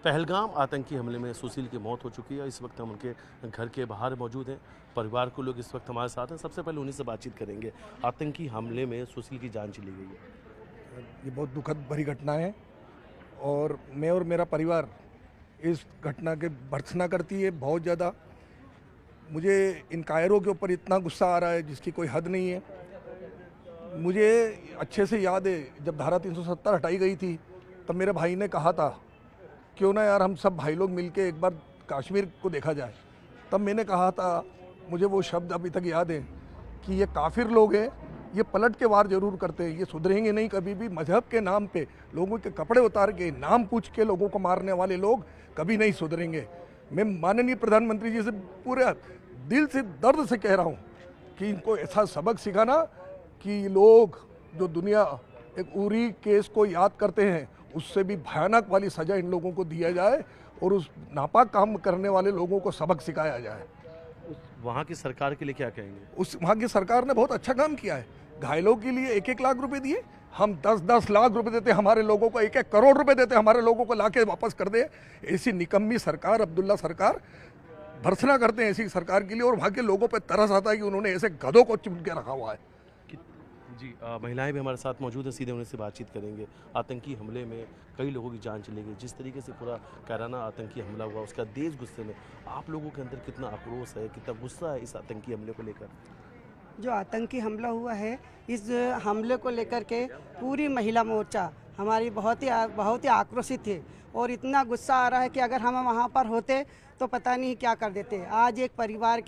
पहलगाम आतंकी हमले में सुशील की मौत हो चुकी है। इस वक्त हम उनके घर के बाहर मौजूद हैं। परिवार के लोग इस वक्त हमारे साथ हैं। सबसे पहले उन्हीं से बातचीत करेंगे। आतंकी हमले में सुशील की जान चली गई है। ये बहुत दुखद भरी घटना है और मैं और मेरा परिवार इस घटना के भर्त्सना करती है बहुत ज़्यादा। मुझे इन कायरों के ऊपर इतना गुस्सा आ रहा है जिसकी कोई हद नहीं है। मुझे अच्छे से याद है जब धारा 370 हटाई गई थी तब मेरे भाई ने कहा था क्यों ना यार हम सब भाई लोग मिलके एक बार कश्मीर को देखा जाए। तब मैंने कहा था, मुझे वो शब्द अभी तक याद है कि ये काफिर लोग हैं, ये पलट के वार जरूर करते हैं, ये सुधरेंगे नहीं कभी भी। मजहब के नाम पे लोगों के कपड़े उतार के नाम पूछ के लोगों को मारने वाले लोग कभी नहीं सुधरेंगे। मैं माननीय प्रधानमंत्री जी से पूरे दिल से दर्द से कह रहा हूँ कि इनको ऐसा सबक सिखाना कि लोग जो दुनिया एक उरी केस को याद करते हैं उससे भी भयानक वाली सज़ा इन लोगों को दिया जाए और उस नापाक काम करने वाले लोगों को सबक सिखाया जाए। वहाँ की सरकार के लिए क्या कहेंगे? वहाँ की सरकार ने बहुत अच्छा काम किया है। घायलों के लिए 1-1 लाख रुपए दिए, हम 10-10 लाख रुपए देते, हमारे लोगों को 1-1 करोड़ रुपए देते, हमारे लोगों को लाके वापस कर दे। ऐसी निकम्मी सरकार, अब्दुल्ला सरकार, भर्त्सना करते हैं ऐसी सरकार के लिए। और वहाँ के लोगों पर तरस आता है कि उन्होंने ऐसे गधों को चुन के रखा हुआ है। जी, महिलाएं भी हमारे साथ मौजूद हैं, सीधे उनसे बातचीत करेंगे। आतंकी हमले में कई लोगों की जान चली गई। जिस तरीके से पूरा कायराना आतंकी हमला हुआ उसका देश गुस्से में, आप लोगों के अंदर कितना आक्रोश है, कितना गुस्सा है इस आतंकी हमले को लेकर? जो आतंकी हमला हुआ है, इस हमले को लेकर के पूरी महिला मोर्चा हमारी बहुत ही आक्रोशित है और इतना गुस्सा आ रहा है कि अगर हम वहाँ पर होते तो पता नहीं क्या कर देते। आज एक परिवार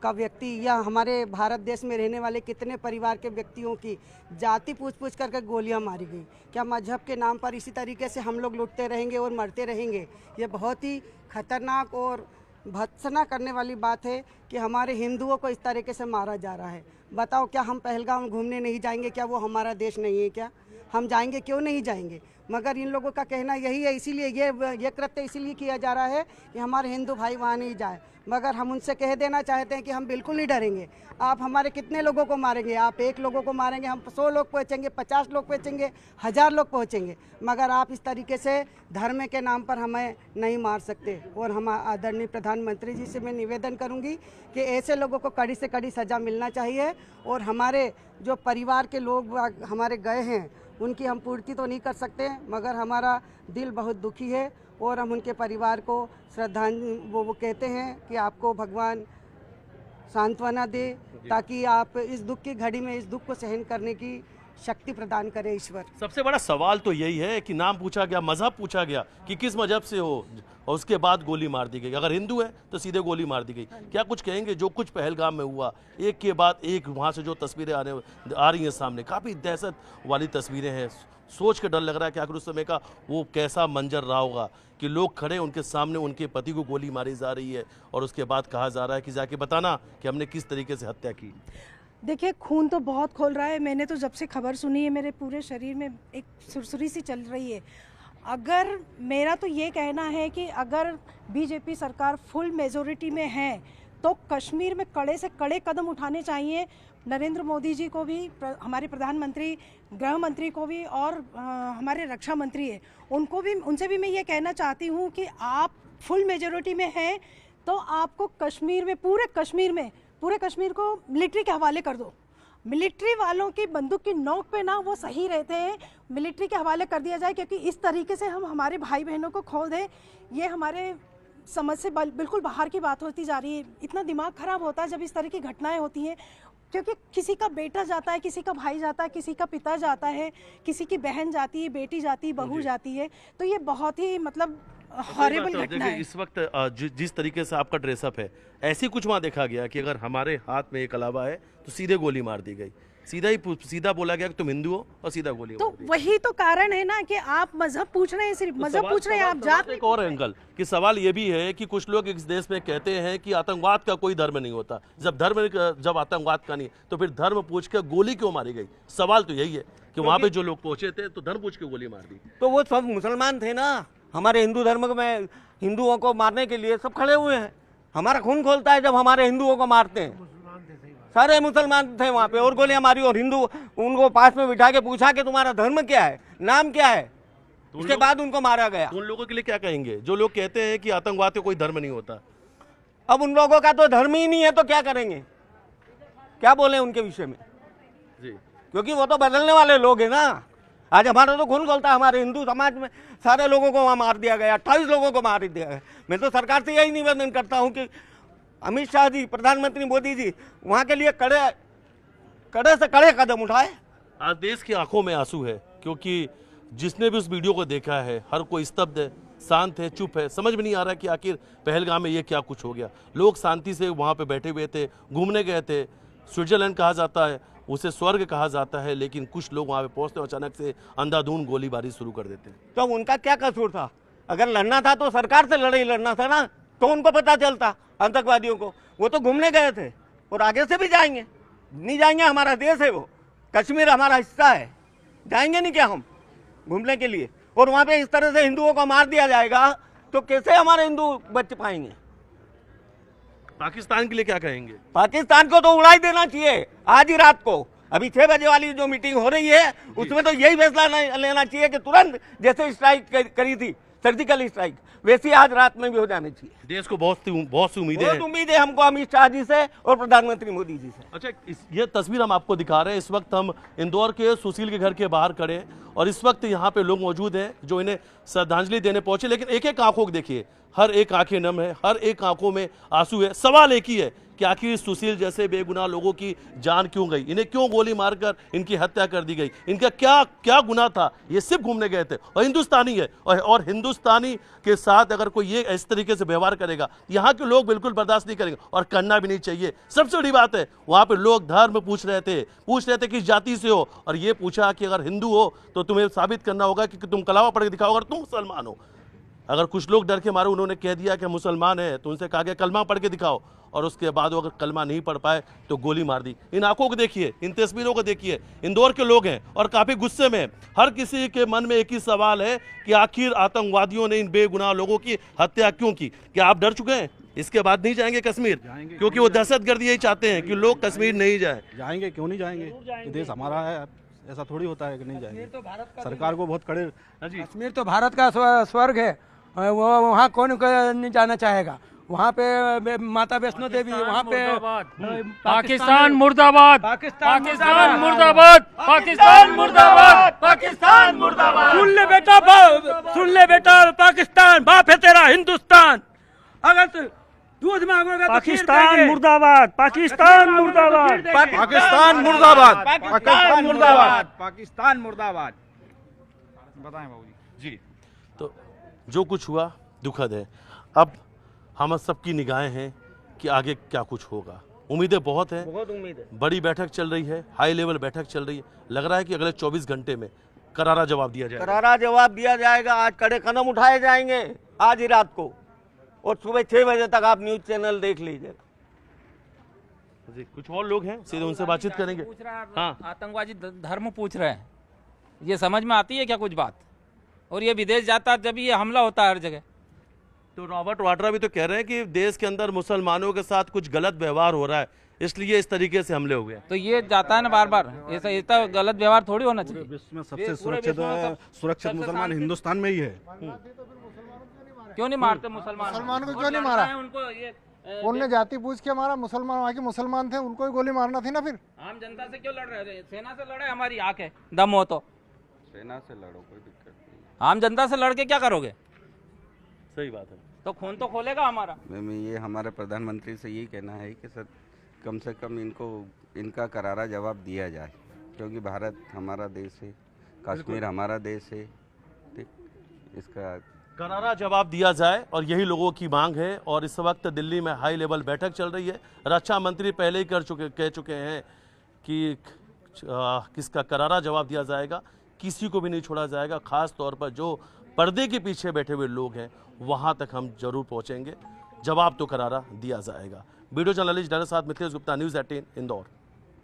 का व्यक्ति या हमारे भारत देश में रहने वाले कितने परिवार के व्यक्तियों की जाति पूछ करके गोलियां मारी गई। क्या मजहब के नाम पर इसी तरीके से हम लोग लुटते रहेंगे और मरते रहेंगे? ये बहुत ही खतरनाक और भत्सना करने वाली बात है कि हमारे हिंदुओं को इस तरीके से मारा जा रहा है। बताओ, क्या हम पहलगाम घूमने नहीं जाएंगे? क्या वो हमारा देश नहीं है? क्या हम जाएंगे? क्यों नहीं जाएंगे? मगर इन लोगों का कहना यही है, इसीलिए ये कृत्य इसीलिए किया जा रहा है कि हमारे हिंदू भाई वहाँ नहीं जाए। मगर हम उनसे कह देना चाहते हैं कि हम बिल्कुल नहीं डरेंगे। आप हमारे कितने लोगों को मारेंगे? आप 1 लोगों को मारेंगे, हम 100 लोग पहुँचेंगे, 50 लोग पहुँचेंगे, 1000 लोग पहुँचेंगे, मगर आप इस तरीके से धर्म के नाम पर हमें नहीं मार सकते। और हम आदरणीय प्रधानमंत्री जी से मैं निवेदन करूंगी कि ऐसे लोगों को कड़ी से कड़ी सज़ा मिलना चाहिए। और हमारे जो परिवार के लोग हमारे गए हैं उनकी हम पूर्ति तो नहीं कर सकते, मगर हमारा दिल बहुत दुखी है और हम उनके परिवार को श्रद्धांजलि वो कहते हैं कि आपको भगवान सांत्वना दे, ताकि आप इस दुख की घड़ी में इस दुख को सहन करने की शक्ति प्रदान करे ईश्वर। सबसे बड़ा सवाल तो यही है कि नाम पूछा गया, मजहब पूछा गया कि किस मजहब से हो, और उसके बाद गोली मार दी गई। अगर हिंदू है तो सीधे गोली मार दी गई। क्या कुछ कहेंगे जो कुछ पहलगाम में हुआ, एक के बाद एक वहाँ से जो तस्वीरें आ रही हैं सामने, काफ़ी दहशत वाली तस्वीरें हैं। सोच के डर लग रहा है कि आखिर उस समय का वो कैसा मंजर रहा होगा कि लोग खड़े उनके सामने, उनके पति को गोली मारी जा रही है और उसके बाद कहा जा रहा है कि जाके बताना कि हमने किस तरीके से हत्या की। देखिए, खून तो बहुत खोल रहा है। मैंने तो जब से खबर सुनी है मेरे पूरे शरीर में एक सुरसुरी सी चल रही है। अगर मेरा तो ये कहना है कि अगर बीजेपी सरकार फुल मेजॉरिटी में है तो कश्मीर में कड़े से कड़े कदम उठाने चाहिए। नरेंद्र मोदी जी को भी, हमारे प्रधानमंत्री, गृह मंत्री को भी और हमारे रक्षा मंत्री है उनको भी, उनसे भी मैं ये कहना चाहती हूँ कि आप फुल मेजॉरिटी में हैं तो आपको कश्मीर में, पूरे कश्मीर को मिलिट्री के हवाले कर दो। मिलिट्री वालों की बंदूक की नोक पे ना वो सही रहते हैं, मिलिट्री के हवाले कर दिया जाए, क्योंकि इस तरीके से हम हमारे भाई बहनों को खो दें, ये हमारे समझ से बिल्कुल बाहर की बात होती जा रही है। इतना दिमाग खराब होता है जब इस तरह की घटनाएं होती हैं, क्योंकि किसी का बेटा जाता है, किसी का भाई जाता है, किसी का पिता जाता है, किसी की बहन जाती है, बेटी जाती है, बहू जाती है, तो ये बहुत ही मतलब हॉरिबल घटना है। इस वक्त जिस तरीके से आपका ड्रेसअप है, ऐसी कुछ वहाँ देखा गया कि अगर हमारे हाथ में एक अलावा है तो सीधे गोली मार दी गई, सीधा बोला गया कि तुम हिंदू हो और सीधा गोली तो मार दी। वही तो कारण है ना कि आप मजहब पूछ रहे हैं, सिर्फ मजहब पूछ रहे हैं, आप जात एक और एंगल कि सवाल ये भी है कि कुछ लोग इस देश में कहते हैं कि आतंकवाद का कोई धर्म नहीं होता। जब आतंकवाद का नहीं तो फिर धर्म पूछ के गोली क्यों मारी गई? सवाल तो यही है कि वहाँ पे जो लोग पहुंचे थे तो धर्म पूछ के गोली मार दी। तो वो सब मुसलमान थे ना, हमारे हिंदू धर्म में हिंदुओं को मारने के लिए सब खड़े हुए हैं। हमारा खून खोलता है जब हमारे हिंदुओं को मारते हैं। सारे मुसलमान थे वहाँ पे और गोलियां मारी, और हिंदू उनको पास में बिठा के पूछा कि तुम्हारा धर्म क्या है, नाम क्या है, उसके बाद उनको मारा गया। उन लोगों के लिए क्या कहेंगे जो लोग कहते हैं कि आतंकवाद का कोई धर्म नहीं होता? अब उन लोगों का तो धर्म ही नहीं है तो क्या करेंगे, क्या बोले उनके विषय में जी। क्योंकि वो तो बदलने वाले लोग हैं ना। आज हमारा तो खून खौलता है, हमारे हिंदू समाज में सारे लोगों को वहाँ मार दिया गया, 28 लोगों को मार दिया गया। मैं तो सरकार से यही निवेदन करता हूँ कि अमित शाह जी, प्रधानमंत्री मोदी जी वहाँ के लिए कड़े से कड़े कदम उठाए। आज देश की आंखों में आंसू है क्योंकि जिसने भी उस वीडियो को देखा है हर कोई स्तब्ध है, शांत है, चुप है। समझ में नहीं आ रहा कि आखिर पहलगाम में ये क्या कुछ हो गया। लोग शांति से वहाँ पे बैठे हुए थे, घूमने गए थे। स्विट्जरलैंड कहा जाता है, उसे स्वर्ग कहा जाता है, लेकिन कुछ लोग वहाँ पे पहुँचते हैं अचानक से अंधाधुंध गोलीबारी शुरू कर देते हैं। तो उनका क्या कसूर था? अगर लड़ना था तो सरकार से लड़ाई लड़ना था ना, तो उनको पता चलता आतंकवादियों को। वो तो घूमने गए थे और आगे से भी जाएंगे। नहीं जाएंगे? हमारा देश है वो, कश्मीर हमारा हिस्सा है, जाएंगे नहीं क्या हम घूमने के लिए? और वहाँ पे इस तरह से हिंदुओं को मार दिया जाएगा तो कैसे हमारे हिंदू बच पाएंगे? पाकिस्तान के लिए क्या कहेंगे? पाकिस्तान को तो उड़ा ही देना चाहिए आज ही रात को। अभी 6 बजे वाली जो मीटिंग हो रही है उसमें तो यही फैसला लेना चाहिए कि तुरंत जैसे स्ट्राइक करी थी, सर्जिकल स्ट्राइक, वैसी आज रात में भी हो जानी चाहिए। देश को बहुत सी उम्मीदें हैं। बहुत उम्मीद है हमको अमित शाह जी से और प्रधानमंत्री मोदी जी से। अच्छा, ये तस्वीर हम आपको दिखा रहे हैं। इस वक्त हम इंदौर के सुशील के घर के बाहर खड़े हैं और इस वक्त यहाँ पे लोग मौजूद हैं जो इन्हें श्रद्धांजलि देने पहुंचे। लेकिन एक एक आंखों को देखिए, हर एक आंखें नम है, हर एक आंखों में आंसू है। सवाल एक ही है कि आखिर सुशील जैसे बेगुनाह लोगों की जान क्यों गई? इन्हें क्यों गोली मारकर इनकी हत्या कर दी गई? इनका क्या क्या गुनाह था? ये सिर्फ घूमने गए थे और हिंदुस्तानी है, और हिंदुस्तानी के साथ अगर कोई ये इस तरीके से व्यवहार करेगा यहाँ के लोग बिल्कुल बर्दाश्त नहीं करेंगे और करना भी नहीं चाहिए। सबसे बड़ी बात है, वहाँ पे लोग धर्म पूछ रहे थे किस जाति से हो, और ये पूछा कि अगर हिंदू हो तो तुम्हें साबित करना होगा कि तुम कलावा पढ़ के दिखाओ अगर तुम मुसलमान हो। अगर कुछ लोग डर के मारे उन्होंने कह दिया कि मुसलमान है, तो उनसे कहा गया कलमा पढ़ के दिखाओ, और उसके बाद वो अगर कलमा नहीं पढ़ पाए तो गोली मार दी। इन आंखों को देखिए, इन तस्वीरों को देखिए। इंदौर के लोग हैं और काफी गुस्से में। हर किसी के मन में एक ही सवाल है कि आखिर आतंकवादियों ने इन बेगुनाह लोगों की हत्या क्यों की? क्या आप डर चुके हैं? इसके बाद नहीं जाएंगे कश्मीर? क्योंकि वो दहशतगर्द यही चाहते हैं कि लोग कश्मीर नहीं जाएं। जाएंगे, क्यों नहीं जाएंगे? ये देश हमारा है, ऐसा थोड़ी होता है कि नहीं जाएंगे। सरकार को बहुत कड़े। कश्मीर तो भारत का स्वर्ग है, वो वहाँ कौन नहीं जाना चाहेगा? वहाँ पे माता वैष्णो देवी, वहाँ पे पाकिस्तान मुर्दाबाद, पाकिस्तान मुर्दाबाद, पाकिस्तान मुर्दाबाद, पाकिस्तान मुर्दाबाद। सुन ले बेटा, पाकिस्तान बाप है तेरा हिंदुस्तान। अगर तू दूध मांगोगा तो पाकिस्तान मुर्दाबाद, पाकिस्तान मुर्दाबाद, पाकिस्तान मुर्दाबाद, पाकिस्तान मुर्दाबाद, पाकिस्तान मुर्दाबाद। बताएं बाबूजी। जी, तो जो कुछ हुआ दुखद है। अब हम सबकी निगाहें हैं कि आगे क्या कुछ होगा। उम्मीदें बहुत हैं, बहुत उम्मीद है। बड़ी बैठक चल रही है, हाई लेवल बैठक चल रही है। लग रहा है कि अगले 24 घंटे में करारा जवाब दिया जाएगा। करारा जवाब दिया जाएगा। आज कड़े कदम उठाए जाएंगे आज ही रात को, और सुबह 6 बजे तक आप न्यूज चैनल देख लीजिए। जी, कुछ और लोग हैं, सीधे उनसे बातचीत करेंगे। हाँ, आतंकवादी धर्म पूछ रहे हैं, ये समझ में आती है क्या कुछ बात? और ये विदेश जाता जब ये हमला होता है हर जगह। तो रॉबर्ट वाड्रा भी तो कह रहे हैं कि देश के अंदर मुसलमानों के साथ कुछ गलत व्यवहार हो रहा है, इसलिए इस तरीके से हमले हुए। तो ये जाता है ना बार बार, ऐसा इतना गलत व्यवहार थोड़ी होना चाहिए। विश्व में सबसे सुरक्षित मुसलमान हिंदुस्तान में ही है। क्यों नहीं मारते मुसलमान? मुसलमान को क्यों नहीं मारा? उनको ये उनने जाति पूछ के मारा, मुसलमान वहाँ के मुसलमान थे, उनको ही गोली मारना थी ना। फिर आम जनता से क्यों लड़ रहे थे? सेना से लड़े, हमारी आंख है, दम हो तो सेना से लड़ो, कोई दिक्कत नहीं। आम जनता से लड़ के क्या करोगे? सही बात है। तो खून तो खोलेगा हमारा। मैं ये हमारे प्रधानमंत्री से यही कहना है कि सर कम से कम इनका करारा जवाब दिया जाए, क्योंकि भारत हमारा देश है, कश्मीर हमारा देश है। ठीक, इसका करारा जवाब दिया जाए और यही लोगों की मांग है। और इस वक्त दिल्ली में हाई लेवल बैठक चल रही है। रक्षा मंत्री पहले ही कह चुके हैं कि किसका करारा जवाब दिया जाएगा, किसी को भी नहीं छोड़ा जाएगा। खास तौर पर जो पर्दे के पीछे बैठे हुए लोग हैं वहां तक हम जरूर पहुंचेंगे। जवाब तो करारा दिया जाएगा। वीडियो जर्नलिस्ट डर साथ मिथिलेश गुप्ता, न्यूज़ 18 इंदौर।